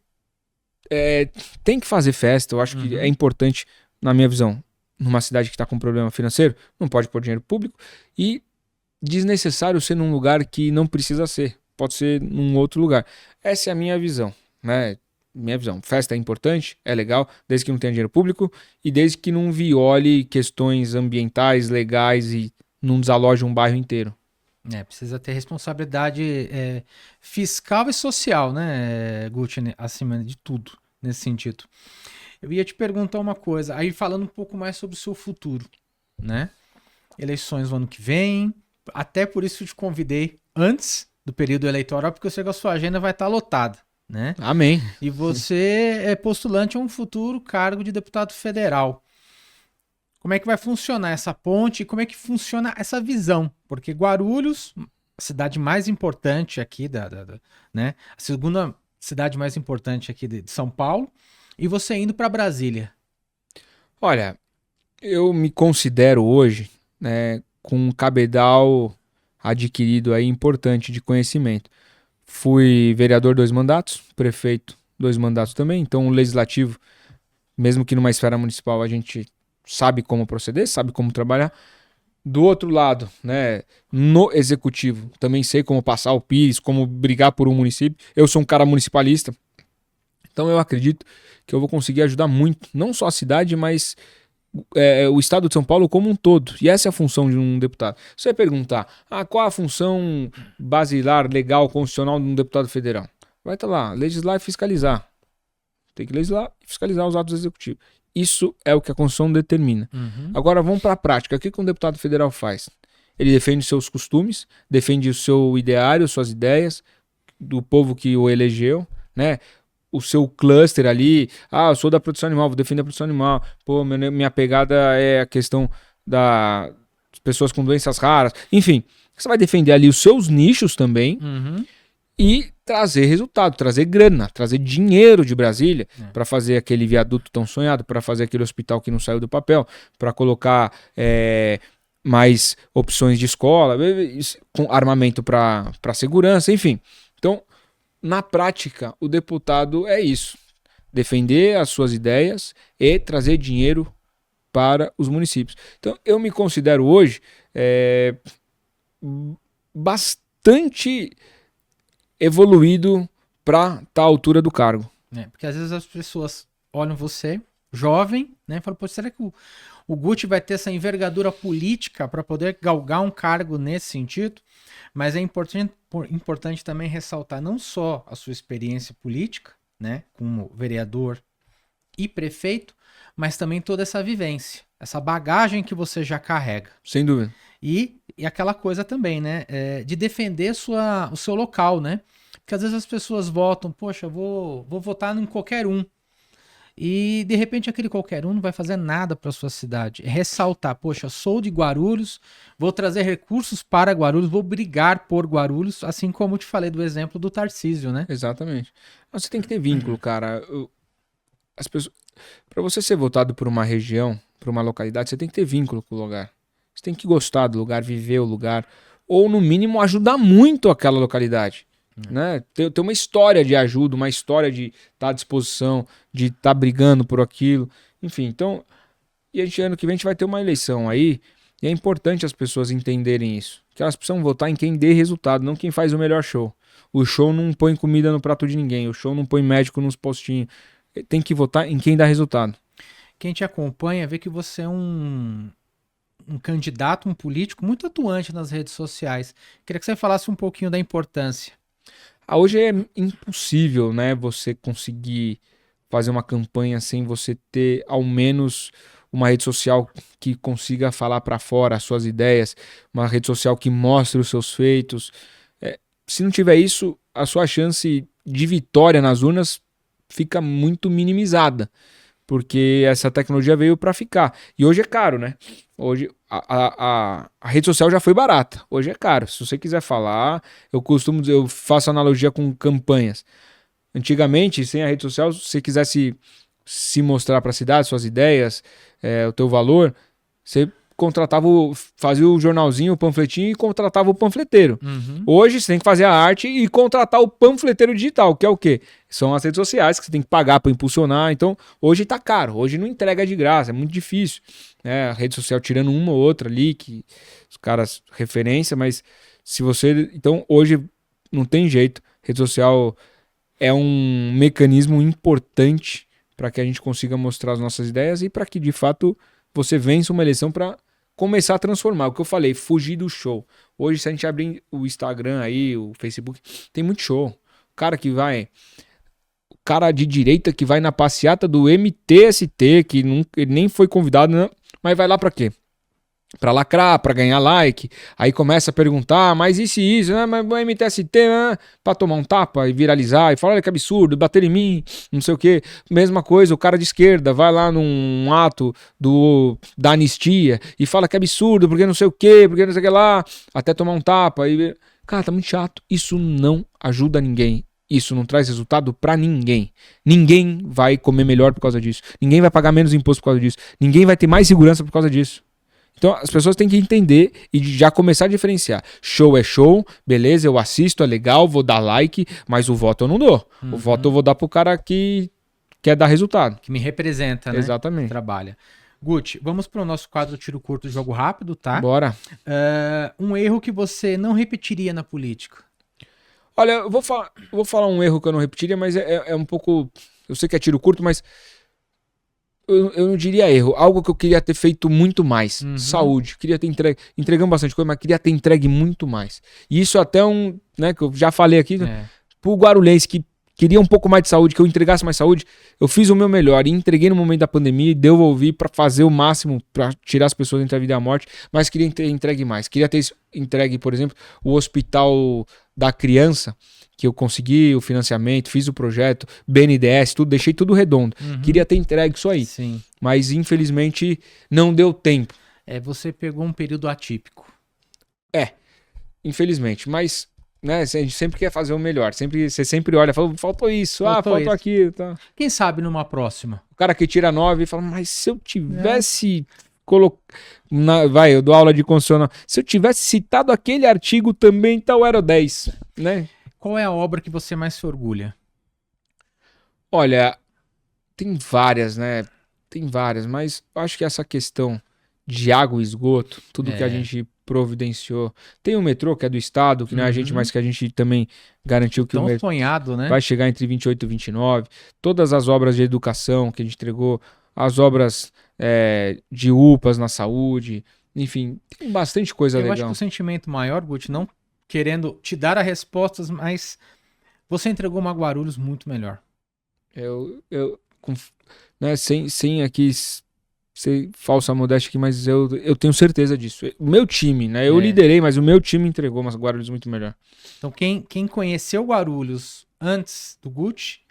tem que fazer festa, eu acho que é importante, na minha visão, numa cidade que está com problema financeiro, não pode pôr dinheiro público e desnecessário ser num lugar que não precisa ser. Pode ser num outro lugar. Essa é a minha visão, né? Minha visão. Festa é importante, é legal, desde que não tenha dinheiro público e desde que não viole questões ambientais, legais e não desaloje um bairro inteiro. Precisa ter responsabilidade fiscal e social, né, Guti, acima de tudo, nesse sentido. Eu ia te perguntar uma coisa, aí falando um pouco mais sobre o seu futuro, né? Eleições no ano que vem, até por isso eu te convidei antes do período eleitoral, porque eu sei que a sua agenda vai estar lotada, né? Amém. E você é postulante a um futuro cargo de deputado federal. Como é que vai funcionar essa ponte e como é que funciona essa visão? Porque Guarulhos, a cidade mais importante aqui, né? A segunda cidade mais importante aqui de São Paulo, E você indo para Brasília? Olha, eu me considero hoje, né, com um cabedal adquirido aí importante de conhecimento. Fui vereador 2 mandatos, prefeito 2 mandatos também, então o legislativo, mesmo que numa esfera municipal, a gente sabe como proceder, sabe como trabalhar. Do outro lado, né, no executivo, também sei como passar o PIS, como brigar por um município. Eu sou um cara municipalista, então eu acredito que eu vou conseguir ajudar muito, não só a cidade, mas o estado de São Paulo como um todo. E essa é a função de um deputado. Você vai perguntar, qual a função basilar, legal, constitucional de um deputado federal? Vai estar lá, legislar e fiscalizar. Tem que legislar e fiscalizar os atos executivos. Isso é o que a Constituição determina. Uhum. Agora vamos para a prática. O que um deputado federal faz? Ele defende seus costumes, defende o seu ideário, suas ideias, do povo que o elegeu, né? O seu cluster ali. Eu sou da produção animal, vou defender a produção animal. Pô, minha pegada é a questão das pessoas com doenças raras. Enfim, você vai defender ali os seus nichos também. Uhum. E trazer resultado, trazer grana, trazer dinheiro de Brasília para fazer aquele viaduto tão sonhado, para fazer aquele hospital que não saiu do papel, para colocar mais opções de escola, com armamento para segurança, enfim. Então, na prática, o deputado é isso: defender as suas ideias e trazer dinheiro para os municípios. Então, eu me considero hoje bastante evoluído para estar à altura do cargo. Porque às vezes as pessoas olham você, jovem, né, e falam, pô, será que o Guti vai ter essa envergadura política para poder galgar um cargo nesse sentido? Mas é importante também ressaltar não só a sua experiência política, né, como vereador e prefeito, mas também toda essa vivência, essa bagagem que você já carrega. Sem dúvida. E aquela coisa também, né? De defender o seu local, né? Porque às vezes as pessoas votam, poxa, vou votar em qualquer um. E de repente aquele qualquer um não vai fazer nada para sua cidade. É ressaltar, poxa, sou de Guarulhos, vou trazer recursos para Guarulhos, vou brigar por Guarulhos, assim como eu te falei do exemplo do Tarcísio, né? Exatamente. Você tem que ter vínculo, cara. As pessoas, para você ser votado por uma região, por uma localidade, você tem que ter vínculo com o lugar. Você tem que gostar do lugar, viver o lugar, ou no mínimo ajudar muito aquela localidade. Né? Ter uma história de ajuda, uma história de estar à disposição, de estar brigando por aquilo. Enfim, então, e ano que vem a gente vai ter uma eleição aí, e é importante as pessoas entenderem isso. Que elas precisam votar em quem dê resultado, não quem faz o melhor show. O show não põe comida no prato de ninguém, o show não põe médico nos postinhos. Tem que votar em quem dá resultado. Quem te acompanha vê que você é um candidato, um político muito atuante nas redes sociais. Queria que você falasse um pouquinho da importância. Hoje é impossível, né, você conseguir fazer uma campanha sem você ter ao menos uma rede social que consiga falar para fora as suas ideias, uma rede social que mostre os seus feitos. Se não tiver isso, a sua chance de vitória nas urnas fica muito minimizada, porque essa tecnologia veio para ficar. E hoje é caro, né? Hoje a rede social já foi barata. Hoje é caro. Se você quiser falar, eu costumo dizer, eu faço analogia com campanhas. Antigamente, sem a rede social, se você quisesse se mostrar para a cidade, suas ideias, o teu valor, você fazia o jornalzinho, o panfletinho e contratava o panfleteiro. Uhum. Hoje você tem que fazer a arte e contratar o panfleteiro digital, que é o quê? São as redes sociais que você tem que pagar para impulsionar. Então, hoje tá caro, hoje não entrega de graça, é muito difícil. A rede social tirando uma ou outra ali, que os caras referência, mas se você... Então, hoje não tem jeito. Rede social é um mecanismo importante para que a gente consiga mostrar as nossas ideias e para que, de fato, você vença uma eleição para começar a transformar. O que eu falei, fugir do show. Hoje, se a gente abrir o Instagram aí, o Facebook, tem muito show. O cara de direita que vai na passeata do MTST, que ele nem foi convidado, né? Mas vai lá pra quê? Pra lacrar, pra ganhar like. Aí começa a perguntar, mas isso, né? Mas o MTST, né? Pra tomar um tapa e viralizar e falar, olha que absurdo, bater em mim, não sei o quê. Mesma coisa, o cara de esquerda vai lá num ato da anistia e fala que é absurdo, porque não sei o quê, porque não sei o que lá, até tomar um tapa. Cara, tá muito chato. Isso não ajuda ninguém. isso não traz resultado pra ninguém. Ninguém vai comer melhor por causa disso. Ninguém vai pagar menos imposto por causa disso. Ninguém vai ter mais segurança por causa disso. Então as pessoas têm que entender e já começar a diferenciar. Show é show, beleza, eu assisto, é legal, vou dar like, mas o voto eu não dou. O voto eu vou dar pro cara que quer dar resultado. Que me representa, né? Exatamente. Trabalha. Guti, vamos para o nosso quadro Tiro Curto, Jogo Rápido, tá? Bora. Um erro que você não repetiria na política. Olha, eu vou falar um erro que eu não repetiria, mas é um pouco... Eu sei que é tiro curto, mas eu não diria erro. Algo que eu queria ter feito muito mais. Saúde. Queria ter entregando bastante coisa, mas queria ter entregue muito mais. E isso até né, que eu já falei aqui, pro guarulhense que queria um pouco mais de saúde, que eu entregasse mais saúde, eu fiz o meu melhor e entreguei no momento da pandemia e devolvi para fazer o máximo para tirar as pessoas entre a vida e a morte, mas queria ter entregue mais. Queria ter entregue, por exemplo, o hospital da criança, que eu consegui o financiamento, fiz o projeto, BNDES, tudo, deixei tudo redondo. Queria ter entregue isso aí. Sim. Mas infelizmente não deu tempo. Você pegou um período atípico. Infelizmente, mas né, a gente sempre quer fazer o melhor. Você sempre olha, fala, faltou isso, faltou isso. aquilo. Tá. Quem sabe numa próxima? O cara que tira 9 e fala, mas se eu tivesse eu dou aula de constitucional. Se eu tivesse citado aquele artigo também, então era o 10, né? Qual é a obra que você mais se orgulha? Olha, tem várias, né? Tem várias, mas eu acho que essa questão de água e esgoto, tudo que a gente providenciou. Tem o metrô, que é do Estado, que não é a gente, mas que a gente também garantiu que o metrô sonhado, né? vai chegar entre 28 e 29. Todas as obras de educação que a gente entregou, as obras de UPAs na saúde, enfim, tem bastante coisa legal. Eu acho que o sentimento maior, Guti, não querendo te dar as respostas, mas você entregou uma Guarulhos muito melhor. Né, sem aqui ser falsa modéstia aqui, mas eu tenho certeza disso. O meu time, né? Eu liderei, mas o meu time entregou umas Guarulhos muito melhor. Então quem conheceu Guarulhos antes do Guti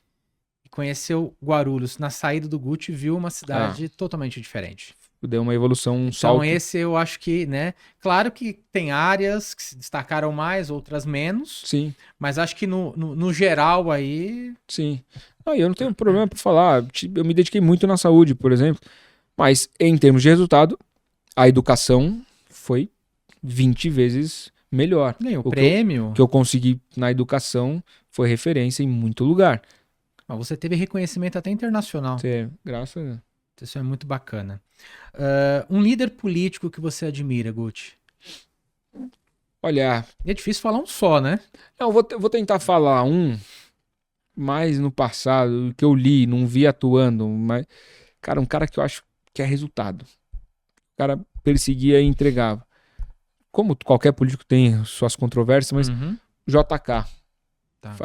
e conheceu Guarulhos na saída do Guti viu uma cidade totalmente diferente. Deu uma evolução, um salto. Então esse eu acho que, né? Claro que tem áreas que se destacaram mais, outras menos. Sim. Mas acho que no geral aí... Sim. Eu não tenho problema para falar. Eu me dediquei muito na saúde, por exemplo. Mas em termos de resultado, a educação foi 20 vezes melhor. Ganhou o prêmio. Que eu consegui na educação foi referência em muito lugar. Mas você teve reconhecimento até internacional. Sim, graças a Deus. Isso é muito bacana. Um líder político que você admira, Guti? Olha... É difícil falar um só, né? Não, vou tentar falar mais no passado, que eu li, não vi atuando, mas... Cara, um cara que eu acho que é resultado. O cara perseguia e entregava. Como qualquer político tem suas controvérsias, mas JK. Tá.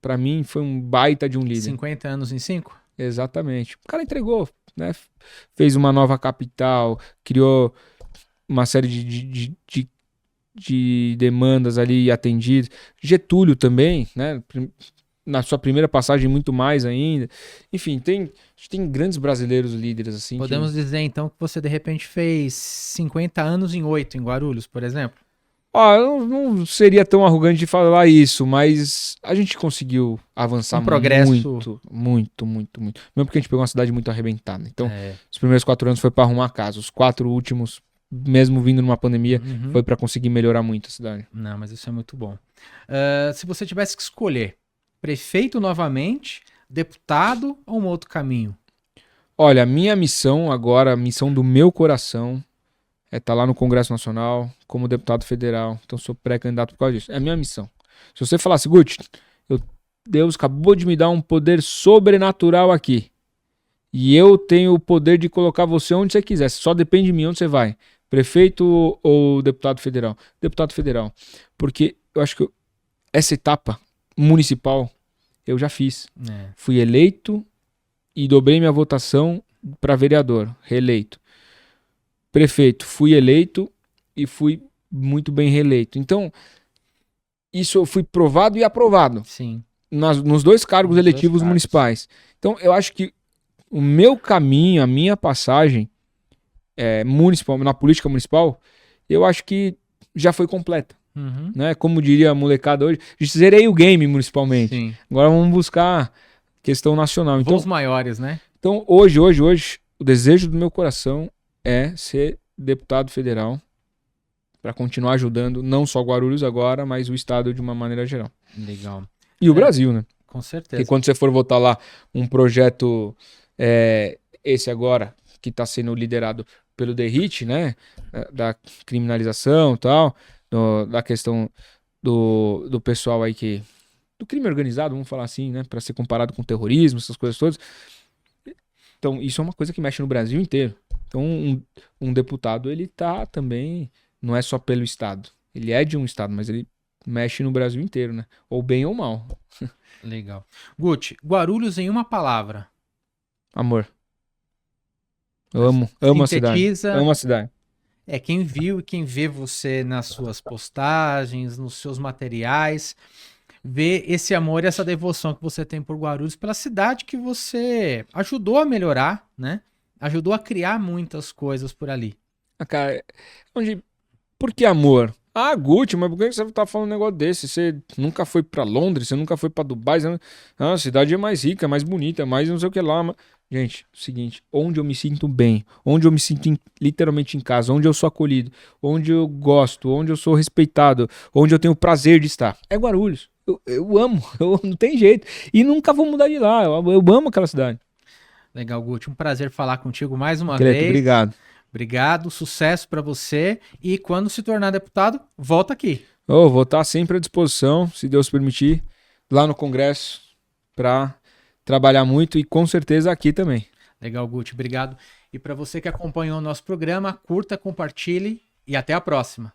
Pra mim, foi um baita de um líder. 50 anos em 5? Exatamente. O cara entregou, né? Fez uma nova capital, criou uma série de demandas ali atendidas. Getúlio também, né? Na sua primeira passagem, muito mais ainda. Enfim, tem grandes brasileiros líderes assim. Podemos dizer, então, que você, de repente, fez 50 anos em 8 em Guarulhos, por exemplo? Eu não seria tão arrogante de falar isso, mas a gente conseguiu avançar progresso. Muito. Mesmo porque a gente pegou uma cidade muito arrebentada. Então, os primeiros 4 anos foi para arrumar a casa. Os 4 últimos, mesmo vindo numa pandemia, foi para conseguir melhorar muito a cidade. Não, mas isso é muito bom. Se você tivesse que escolher prefeito novamente, deputado ou um outro caminho? Olha, a minha missão agora, a missão do meu coração é estar lá no Congresso Nacional como deputado federal. Então sou pré-candidato por causa disso. É a minha missão. Se você falasse, Guti, Deus acabou de me dar um poder sobrenatural aqui. E eu tenho o poder de colocar você onde você quiser. Só depende de mim onde você vai. Prefeito ou deputado federal? Deputado federal. Porque eu acho que essa etapa municipal eu já fiz. Fui eleito e dobrei minha votação para vereador, reeleito. Prefeito, fui eleito e fui muito bem reeleito. Então, isso eu fui provado e aprovado. Sim. Nos 2 cargos eletivos municipais. Então, eu acho que o meu caminho, a minha passagem municipal, na política municipal, eu acho que já foi completa. Uhum. né? Como diria a molecada hoje, zerei o game municipalmente. Sim. Agora vamos buscar questão nacional. Voos maiores, né? Então hoje, o desejo do meu coração é ser deputado federal para continuar ajudando não só Guarulhos agora, mas o estado de uma maneira geral. Legal. E o Brasil, né? Com certeza. Porque quando você for votar lá um projeto, esse agora, que está sendo liderado pelo Derrit, né? Da criminalização e tal, da questão do pessoal aí do crime organizado, vamos falar assim, né? Para ser comparado com terrorismo, essas coisas todas. Então, isso é uma coisa que mexe no Brasil inteiro. Então, um deputado, ele tá também, não é só pelo Estado. Ele é de um Estado, mas ele mexe no Brasil inteiro, né? Ou bem ou mal. Legal. Guti, Guarulhos em uma palavra. Amor. Eu amo a cidade. Sintetiza. Amo a cidade. Quem viu e quem vê você nas suas postagens, nos seus materiais, vê esse amor e essa devoção que você tem por Guarulhos, pela cidade que você ajudou a melhorar, né? Ajudou a criar muitas coisas por ali. Cara, por que amor? Ah, Guti, mas por que você tá falando um negócio desse? Você nunca foi pra Londres, você nunca foi pra Dubai, a cidade é mais rica, mais bonita, mais não sei o que lá. Gente, é o seguinte, onde eu me sinto bem, onde eu me sinto literalmente em casa, onde eu sou acolhido, onde eu gosto, onde eu sou respeitado, onde eu tenho o prazer de estar, é Guarulhos. Eu amo, não tem jeito. E nunca vou mudar de lá, eu amo aquela cidade. Legal, Guti, um prazer falar contigo mais uma vez. Obrigado. Obrigado, sucesso para você e quando se tornar deputado, volta aqui. Vou estar sempre à disposição, se Deus permitir, lá no Congresso, para trabalhar muito e com certeza aqui também. Legal, Guti, obrigado. E para você que acompanhou o nosso programa, curta, compartilhe e até a próxima.